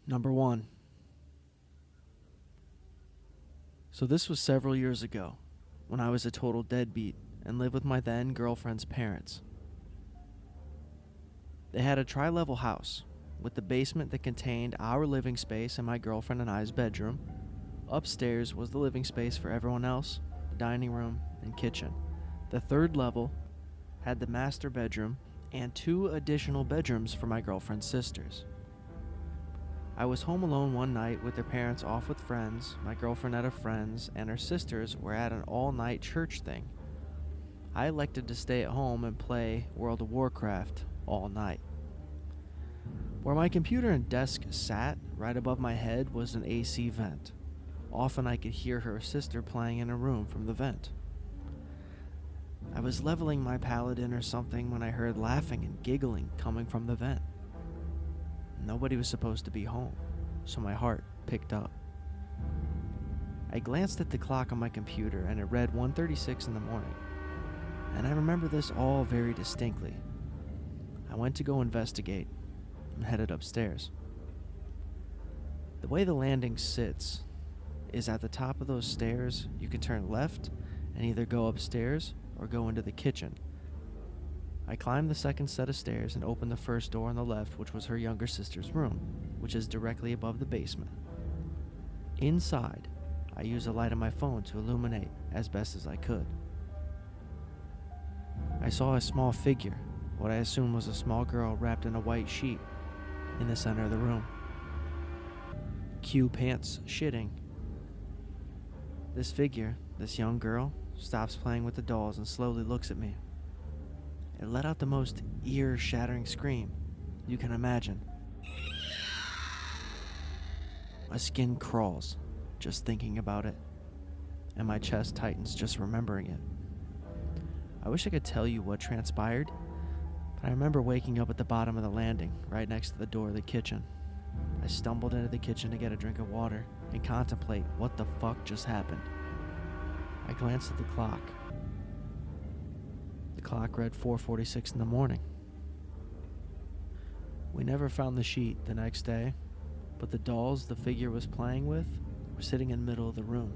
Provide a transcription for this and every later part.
Number 1. So this was several years ago, when I was a total deadbeat and lived with my then girlfriend's parents. They had a tri-level house, with the basement that contained our living space and my girlfriend and I's bedroom. Upstairs was the living space for everyone else, the dining room and kitchen. The third level had the master bedroom and 2 additional bedrooms for my girlfriend's sisters. I was home alone one night with their parents off with friends, my girlfriend at a friend's, and her sisters were at an all-night church thing. I elected to stay at home and play World of Warcraft all night. Where my computer and desk sat, right above my head, was an AC vent. Often I could hear her sister playing in a room from the vent. I was leveling my paladin or something when I heard laughing and giggling coming from the vent. Nobody was supposed to be home, so my heart picked up. I glanced at the clock on my computer and it read 1:36 in the morning, and I remember this all very distinctly. I went to go investigate and headed upstairs. The way the landing sits is at the top of those stairs. You can turn left and either go upstairs or go into the kitchen. I climbed the second set of stairs and opened the first door on the left, which was her younger sister's room, which is directly above the basement. Inside, I used the light of my phone to illuminate as best as I could. I saw a small figure, what I assumed was a small girl wrapped in a white sheet, in the center of the room. Cue pants shitting. This figure, this young girl, stops playing with the dolls and slowly looks at me. It let out the most ear-shattering scream you can imagine. My skin crawls just thinking about it, and my chest tightens just remembering it. I wish I could tell you what transpired, but I remember waking up at the bottom of the landing, right next to the door of the kitchen. I stumbled into the kitchen to get a drink of water and contemplate what the fuck just happened. I glanced at the clock. The clock read 4:46 in the morning. We never found the sheet the next day, but the dolls the figure was playing with were sitting in the middle of the room,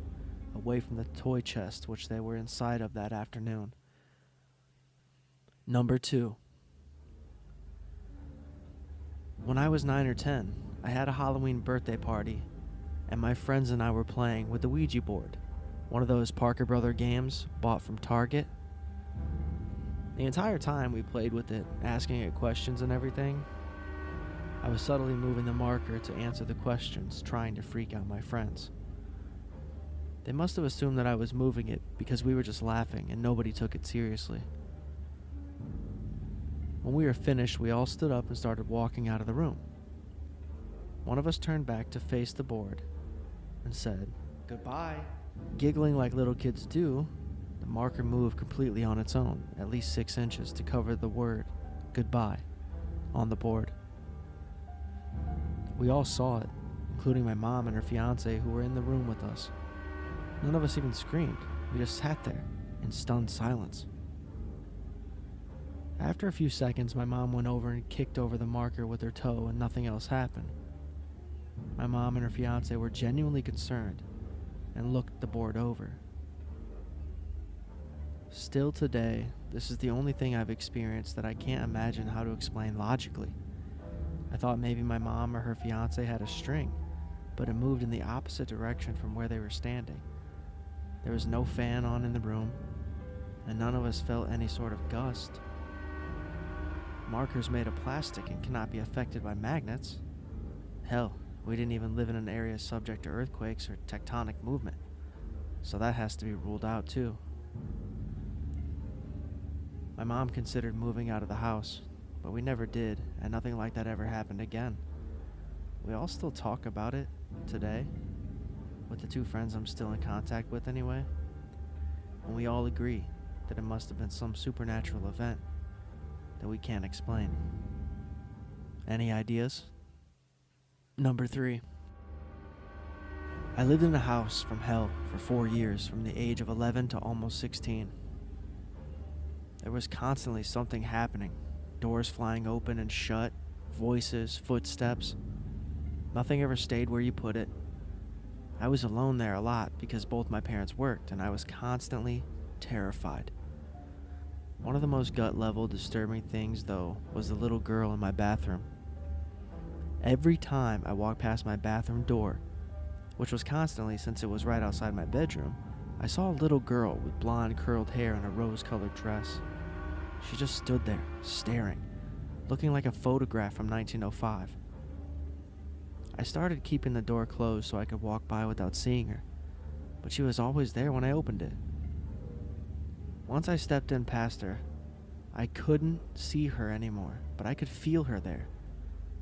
away from the toy chest which they were inside of that afternoon. Number 2. When I was 9 or 10, I had a Halloween birthday party, and my friends and I were playing with the Ouija board, one of those Parker Brother games bought from Target. The entire time we played with it, asking it questions and everything, I was subtly moving the marker to answer the questions, trying to freak out my friends. They must have assumed that I was moving it because we were just laughing and nobody took it seriously. When we were finished, we all stood up and started walking out of the room. One of us turned back to face the board and said, "Goodbye." Giggling like little kids do, the marker moved completely on its own, at least 6 inches, to cover the word "goodbye" on the board. We all saw it, including my mom and her fiance who were in the room with us. None of us even screamed. We just sat there in stunned silence. After a few seconds, my mom went over and kicked over the marker with her toe and nothing else happened. My mom and her fiance were genuinely concerned and looked the board over. Still today, this is the only thing I've experienced that I can't imagine how to explain logically. I thought maybe my mom or her fiance had a string, but it moved in the opposite direction from where they were standing. There was no fan on in the room, and none of us felt any sort of gust. Markers made of plastic and cannot be affected by magnets. Hell, we didn't even live in an area subject to earthquakes or tectonic movement, so that has to be ruled out too. My mom considered moving out of the house, but we never did, and nothing like that ever happened again. We all still talk about it today, with the 2 friends I'm still in contact with anyway, and we all agree that it must have been some supernatural event that we can't explain. Any ideas? Number 3. I lived in a house from hell for 4 years, from the age of 11 to almost 16. There was constantly something happening, doors flying open and shut, voices, footsteps. Nothing ever stayed where you put it. I was alone there a lot because both my parents worked, and I was constantly terrified. One of the most gut-level disturbing things, though, was the little girl in my bathroom. Every time I walked past my bathroom door, which was constantly since it was right outside my bedroom, I saw a little girl with blonde curled hair and a rose-colored dress. She just stood there, staring, looking like a photograph from 1905. I started keeping the door closed so I could walk by without seeing her, but she was always there when I opened it. Once I stepped in past her, I couldn't see her anymore, but I could feel her there.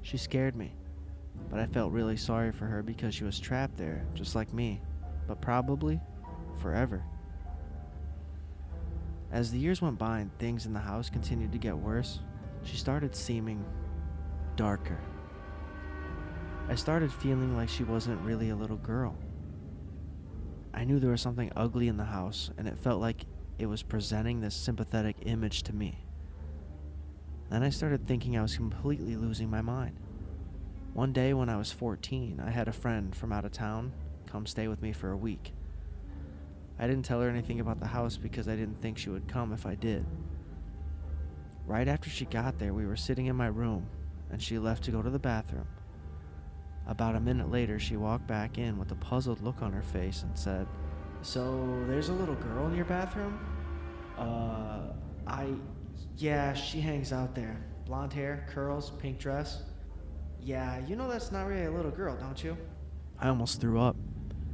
She scared me, but I felt really sorry for her because she was trapped there, just like me, but probably forever. As the years went by and things in the house continued to get worse, she started seeming darker. I started feeling like she wasn't really a little girl. I knew there was something ugly in the house, and it felt like it was presenting this sympathetic image to me. Then I started thinking I was completely losing my mind. One day when I was 14, I had a friend from out of town come stay with me for a week. I didn't tell her anything about the house because I didn't think she would come if I did. Right after she got there, we were sitting in my room, and she left to go to the bathroom. About a minute later, she walked back in with a puzzled look on her face and said, "So, there's a little girl in your bathroom?" Yeah, she hangs out there. Blonde hair, curls, pink dress. Yeah, you know that's not really a little girl, don't you?" I almost threw up.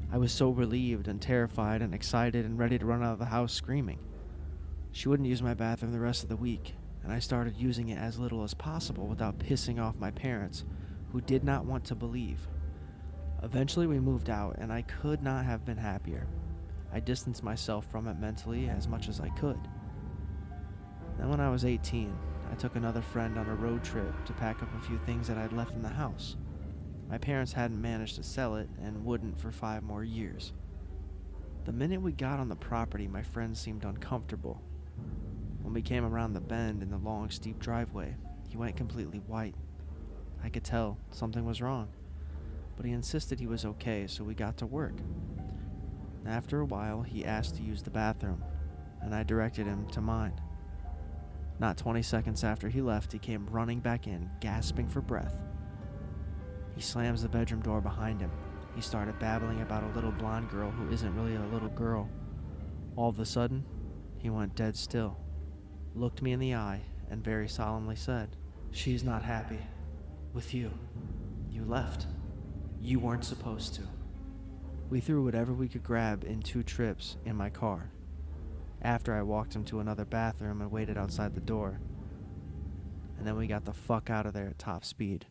I was so relieved and terrified and excited and ready to run out of the house screaming. She wouldn't use my bathroom the rest of the week, and I started using it as little as possible without pissing off my parents, who did not want to believe. Eventually we moved out, and I could not have been happier. I distanced myself from it mentally as much as I could. Then when I was 18, I took another friend on a road trip to pack up a few things that I'd left in the house. My parents hadn't managed to sell it and wouldn't for 5 more years. The minute we got on the property, my friend seemed uncomfortable. When we came around the bend in the long, steep driveway, he went completely white. I could tell something was wrong, but he insisted he was okay, so we got to work. After a while, he asked to use the bathroom, and I directed him to mine. Not 20 seconds after he left, he came running back in, gasping for breath. He slams the bedroom door behind him. He started babbling about a little blonde girl who isn't really a little girl. All of a sudden, he went dead still, looked me in the eye, and very solemnly said, "She's not happy with you. You left. You weren't supposed to." We threw whatever we could grab in 2 trips in my car. After I walked him to another bathroom and waited outside the door. And then we got the fuck out of there at top speed.